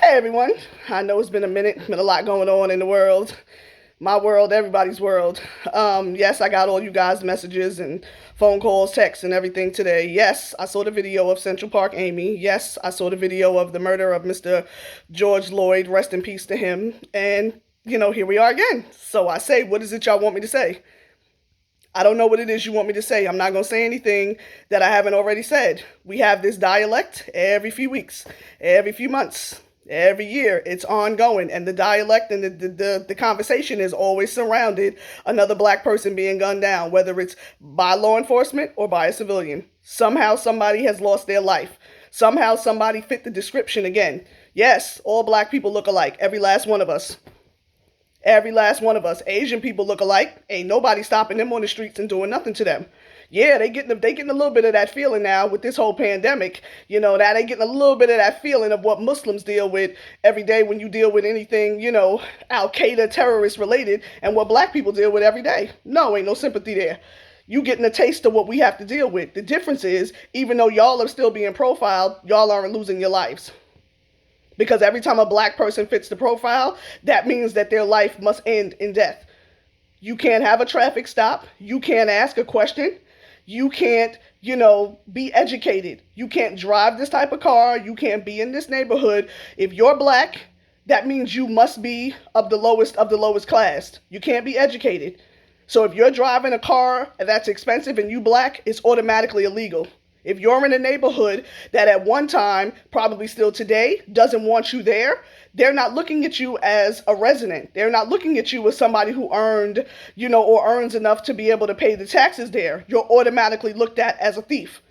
Hey everyone, I know it's been a minute, been a lot going on in the world, my world, everybody's world. Yes, I got all you guys' messages and phone calls, texts, and everything today. Yes, I saw the video of Central Park Amy. Yes, I saw the video of the murder of Mr. George Floyd. Rest in peace to him. And, here we are again. So I say, what is it y'all want me to say? I don't know what it is you want me to say. I'm not going to say anything that I haven't already said. We have this dialect every few weeks, every few months, every year. It's ongoing. And the dialect and the conversation is always surrounded another black person being gunned down, whether it's by law enforcement or by a civilian. Somehow somebody has lost their life. Somehow somebody fit the description again. Yes, all black people look alike, every last one of us. Every last one of us. Asian people look alike. Ain't nobody stopping them on the streets and doing nothing to them. Yeah, they getting a little bit of that feeling now with this whole pandemic. That they getting a little bit of that feeling of what Muslims deal with every day when you deal with anything, Al Qaeda terrorist related, and what black people deal with every day. No, ain't no sympathy there. You getting a taste of what we have to deal with. The difference is, even though y'all are still being profiled, y'all aren't losing your lives. Because every time a black person fits the profile, that means that their life must end in death. You can't have a traffic stop. You can't ask a question. You can't, be educated. You can't drive this type of car. You can't be in this neighborhood. If you're black, that means you must be of the lowest class. You can't be educated. So if you're driving a car that's expensive and you black, it's automatically illegal. If you're in a neighborhood that at one time, probably still today, doesn't want you there, they're not looking at you as a resident. They're not looking at you as somebody who earned, or earns enough to be able to pay the taxes there. You're automatically looked at as a thief.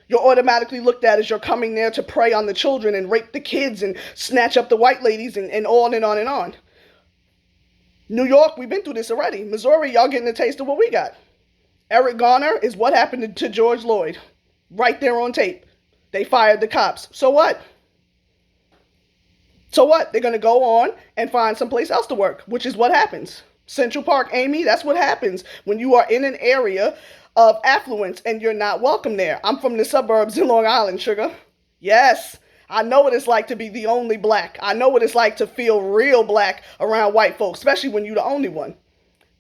You're automatically looked at as you're coming there to prey on the children and rape the kids and snatch up the white ladies and on and on and on. New York, we've been through this already. Missouri, y'all getting a taste of what we got. Eric Garner is what happened to George Floyd. Right there on tape. They fired the cops. So what? So what? They're going to go on and find someplace else to work, which is what happens. Central Park, Amy, that's what happens when you are in an area of affluence and you're not welcome there. I'm from the suburbs in Long Island, sugar. Yes, I know what it's like to be the only black. I know what it's like to feel real black around white folks, especially when you're the only one.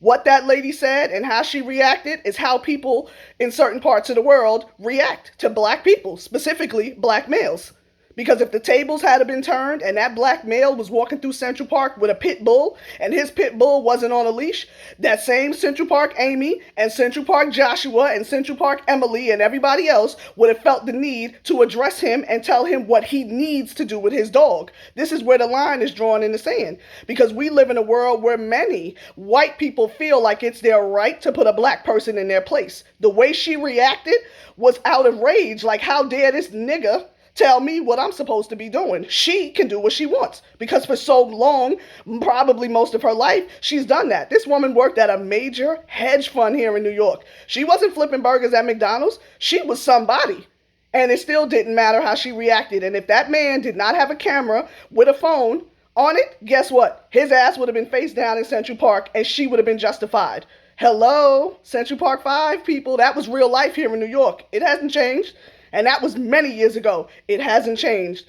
What that lady said and how she reacted is how people in certain parts of the world react to black people, specifically black males. Because if the tables had been turned and that black male was walking through Central Park with a pit bull and his pit bull wasn't on a leash, that same Central Park Amy and Central Park Joshua and Central Park Emily and everybody else would have felt the need to address him and tell him what he needs to do with his dog. This is where the line is drawn in the sand. Because we live in a world where many white people feel like it's their right to put a black person in their place. The way she reacted was out of rage. Like, how dare this nigga tell me what I'm supposed to be doing? She can do what she wants because for so long, probably most of her life, she's done that. This woman worked at a major hedge fund here in New York. She wasn't flipping burgers at McDonald's. She was somebody. And it still didn't matter how she reacted. And if that man did not have a camera with a phone on it, guess what? His ass would have been face down in Central Park and she would have been justified. Hello, Central Park 5 people. That was real life here in New York. It hasn't changed. And that was many years ago. It hasn't changed.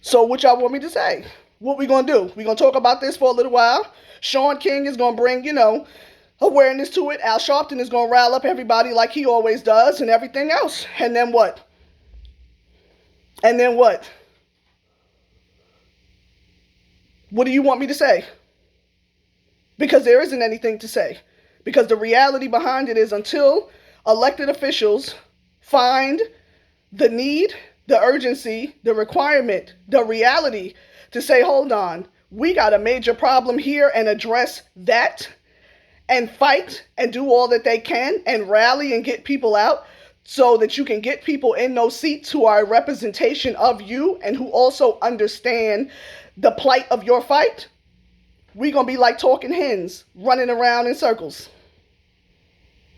So what y'all want me to say? What we gonna do? We gonna talk about this for a little while. Sean King is gonna bring, awareness to it. Al Sharpton is gonna rile up everybody like he always does and everything else. And then what? And then what? What do you want me to say? Because there isn't anything to say. Because the reality behind it is until elected officials find the need, the urgency, the requirement, the reality to say, hold on, we got a major problem here and address that and fight and do all that they can and rally and get people out so that you can get people in those seats who are a representation of you and who also understand the plight of your fight. We're going to be like talking hens running around in circles.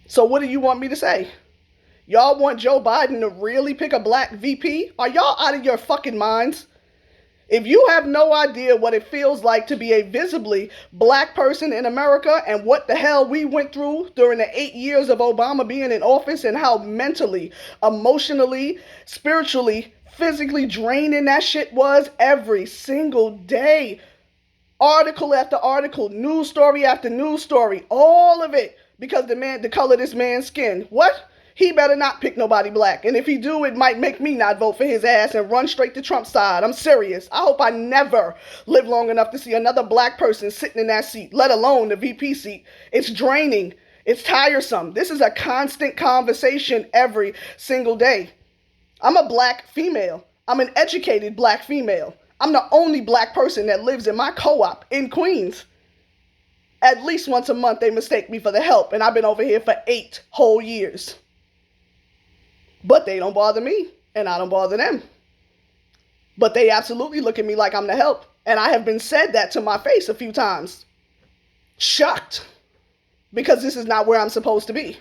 So what do you want me to say? Y'all want Joe Biden to really pick a black VP? Are y'all out of your fucking minds? If you have no idea what it feels like to be a visibly black person in America and what the hell we went through during the 8 years of Obama being in office and how mentally, emotionally, spiritually, physically draining that shit was every single day. Article after article, news story after news story, all of it because the color of this man's skin. What? He better not pick nobody black. And if he do, it might make me not vote for his ass and run straight to Trump's side. I'm serious. I hope I never live long enough to see another black person sitting in that seat, let alone the VP seat. It's draining. It's tiresome. This is a constant conversation every single day. I'm a black female. I'm an educated black female. I'm the only black person that lives in my co-op in Queens. At least once a month, they mistake me for the help, and I've been over here for 8 whole years. But they don't bother me, and I don't bother them. But they absolutely look at me like I'm the help, and I have been said that to my face a few times. Shocked, because this is not where I'm supposed to be.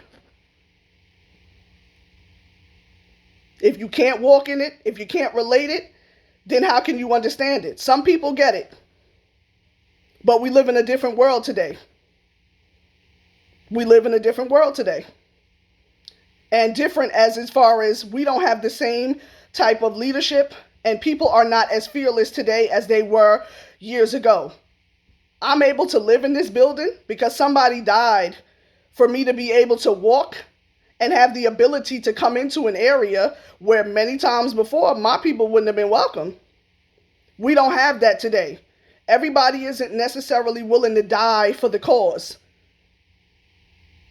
If you can't walk in it, if you can't relate it, then how can you understand it? Some people get it. But we live in a different world today. We live in a different world today. And different as far as we don't have the same type of leadership, and people are not as fearless today as they were years ago. I'm able to live in this building because somebody died for me to be able to walk and have the ability to come into an area where many times before my people wouldn't have been welcome. We don't have that today. Everybody isn't necessarily willing to die for the cause.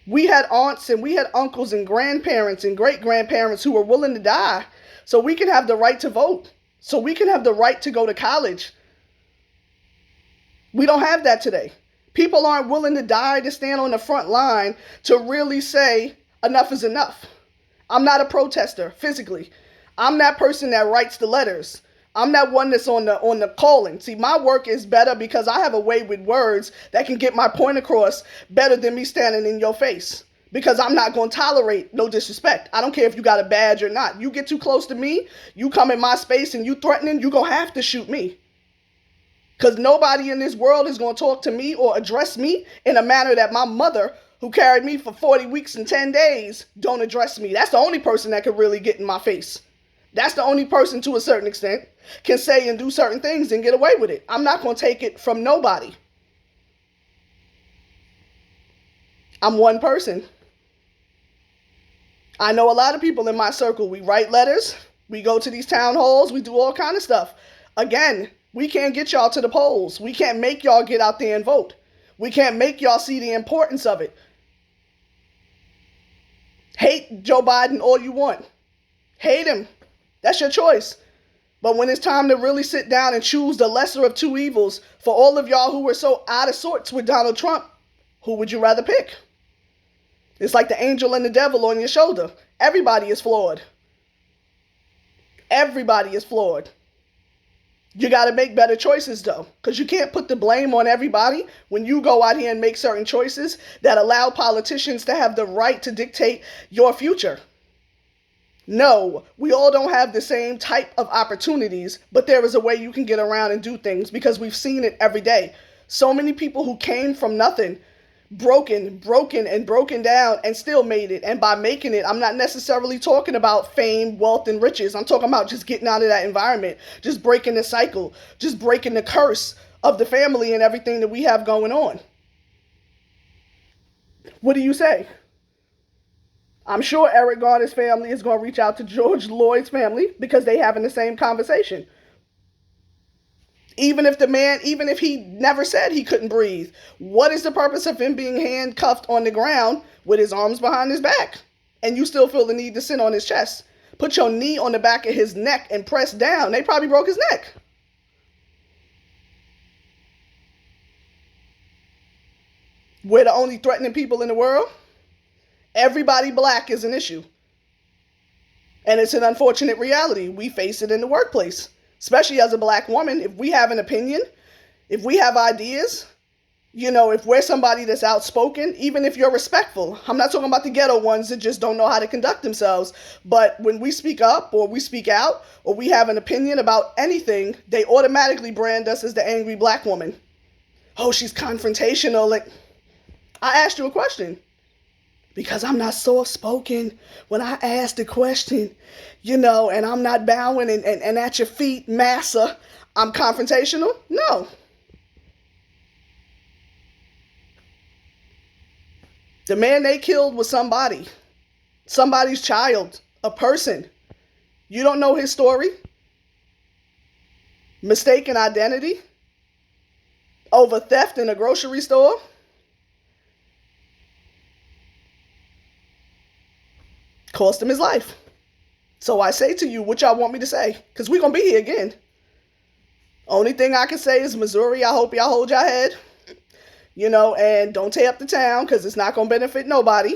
We had aunts and we had uncles and grandparents and great-grandparents who were willing to die so we can have the right to vote, so we can have the right to go to college. We don't have that today. People aren't willing to die to stand on the front line to really say enough is enough. I'm not a protester physically. I'm that person that writes the letters. I'm that one that's on the calling. See, my work is better because I have a way with words that can get my point across better than me standing in your face. Because I'm not going to tolerate no disrespect. I don't care if you got a badge or not. You get too close to me, you come in my space and you threatening, you going to have to shoot me. Because nobody in this world is going to talk to me or address me in a manner that my mother, who carried me for 40 weeks and 10 days, don't address me. That's the only person that could really get in my face. That's the only person to a certain extent can say and do certain things and get away with it. I'm not going to take it from nobody. I'm one person. I know a lot of people in my circle. We write letters. We go to these town halls. We do all kind of stuff. Again, we can't get y'all to the polls. We can't make y'all get out there and vote. We can't make y'all see the importance of it. Hate Joe Biden all you want. Hate him. That's your choice. But when it's time to really sit down and choose the lesser of two evils, for all of y'all who were so out of sorts with Donald Trump, who would you rather pick? It's like the angel and the devil on your shoulder. Everybody is flawed. Everybody is flawed. You got to make better choices, though, because you can't put the blame on everybody when you go out here and make certain choices that allow politicians to have the right to dictate your future. No, we all don't have the same type of opportunities, but there is a way you can get around and do things because we've seen it every day. So many people who came from nothing, broken down and still made it. And by making it, I'm not necessarily talking about fame, wealth, and riches. I'm talking about just getting out of that environment, just breaking the cycle, just breaking the curse of the family and everything that we have going on. What do you say? I'm sure Eric Garner's family is going to reach out to George Floyd's family because they having the same conversation. Even if he never said he couldn't breathe, what is the purpose of him being handcuffed on the ground with his arms behind his back? And you still feel the need to sit on his chest. Put your knee on the back of his neck and press down. They probably broke his neck. We're the only threatening people in the world. Everybody black is an issue. And it's an unfortunate reality. We face it in the workplace, especially as a black woman. If we have an opinion, if we have ideas, if we're somebody that's outspoken, even if you're respectful, I'm not talking about the ghetto ones that just don't know how to conduct themselves. But when we speak up or we speak out or we have an opinion about anything, they automatically brand us as the angry black woman. Oh, she's confrontational. Like, I asked you a question. because I'm not soft spoken when I ask the question, and I'm not bowing and at your feet, massa, I'm confrontational? No. The man they killed was somebody's child, a person. You don't know his story? Mistaken identity? Over theft in a grocery store? Cost him his life. So I say to you, what y'all want me to say? Because we're going to be here again. Only thing I can say is, Missouri, I hope y'all hold your head. And don't tear up the town because it's not going to benefit nobody.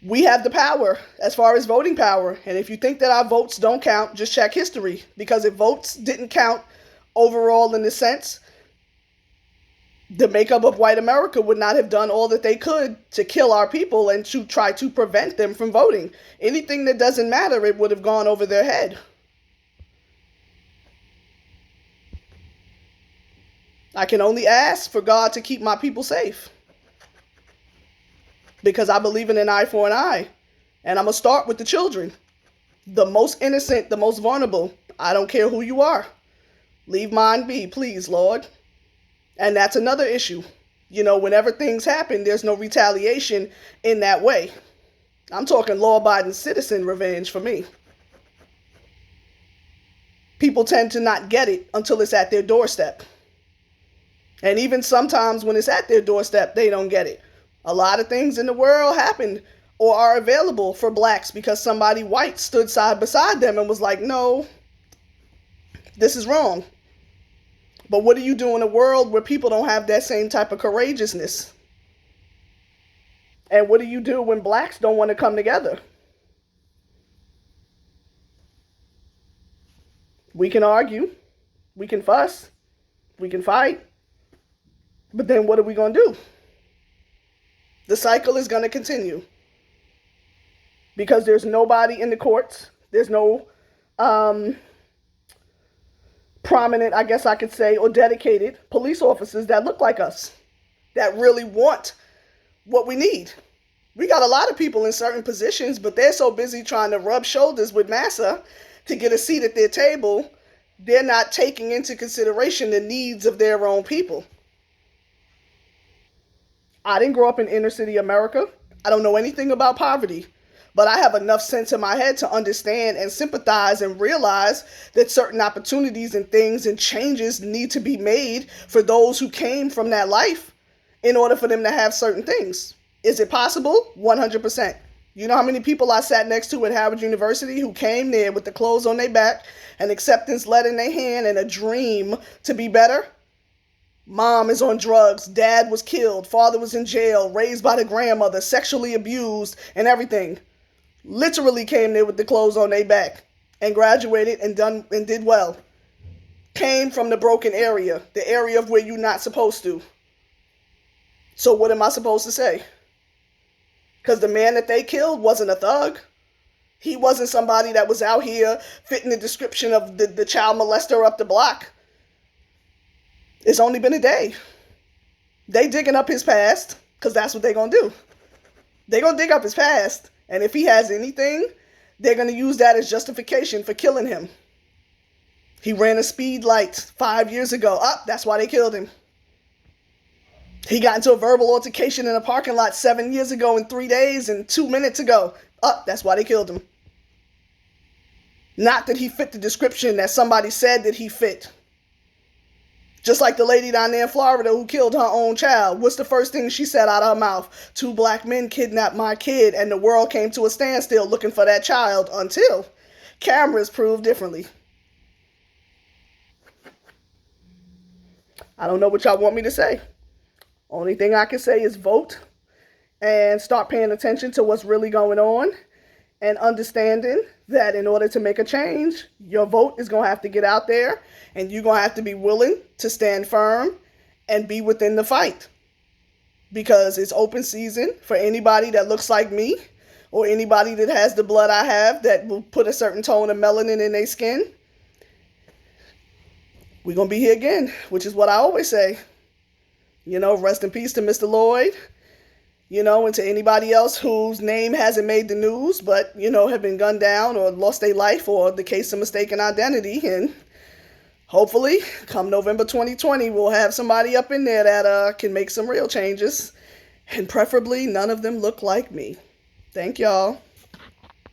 We have the power as far as voting power. And if you think that our votes don't count, just check history. Because if votes didn't count overall in the sense, the makeup of white America would not have done all that they could to kill our people and to try to prevent them from voting. Anything that doesn't matter, it would have gone over their head. I can only ask for God to keep my people safe. Because I believe in an eye for an eye. And I'm going to start with the children. The most innocent, the most vulnerable. I don't care who you are. Leave mine be, please, Lord. And that's another issue. Whenever things happen, there's no retaliation in that way. I'm talking law-abiding citizen revenge for me. People tend to not get it until it's at their doorstep. And even sometimes when it's at their doorstep, they don't get it. A lot of things in the world happen or are available for blacks because somebody white stood side beside them and was like, no, this is wrong. But what do you do in a world where people don't have that same type of courageousness? And what do you do when blacks don't want to come together? We can argue, we can fuss, we can fight, but then what are we going to do? The cycle is going to continue because there's nobody in the courts. There's no prominent, I guess I could say, or dedicated police officers that look like us, that really want what we need. We got a lot of people in certain positions, but they're so busy trying to rub shoulders with massa to get a seat at their table, they're not taking into consideration the needs of their own people. I didn't grow up in inner city America. I don't know anything about poverty, but I have enough sense in my head to understand and sympathize and realize that certain opportunities and things and changes need to be made for those who came from that life in order for them to have certain things. Is it possible? 100%. You know how many people I sat next to at Howard University who came there with the clothes on their back, an acceptance letter in their hand, and a dream to be better? Mom is on drugs, dad was killed, father was in jail, raised by the grandmother, sexually abused, and everything. Literally came there with the clothes on their back and graduated and did well. Came from the broken area, the area of where you're not supposed to. So what am I supposed to say? Because the man that they killed wasn't a thug. He wasn't somebody that was out here fitting the description of the child molester up the block. It's only been a day. They digging up his past, because that's what they're going to do. They're going to dig up his past, and if he has anything, they're going to use that as justification for killing him. He ran a speed light 5 years ago. That's why they killed him. He got into a verbal altercation in a parking lot 7 years ago in 3 days and 2 minutes ago. That's why they killed him. Not that he fit the description that somebody said that he fit. Just like the lady down there in Florida who killed her own child. What's the first thing she said out of her mouth? 2 black men kidnapped my kid, and the world came to a standstill looking for that child until cameras proved differently. I don't know what y'all want me to say. Only thing I can say is vote and start paying attention to what's really going on and understanding that in order to make a change, your vote is going to have to get out there and you're going to have to be willing to stand firm and be within the fight. Because it's open season for anybody that looks like me or anybody that has the blood I have that will put a certain tone of melanin in their skin. We're going to be here again, which is what I always say. Rest in peace to Mr. Lloyd. And to anybody else whose name hasn't made the news, but, have been gunned down or lost their life or the case of mistaken identity. And hopefully, come November 2020, we'll have somebody up in there that can make some real changes. And preferably, none of them look like me. Thank y'all.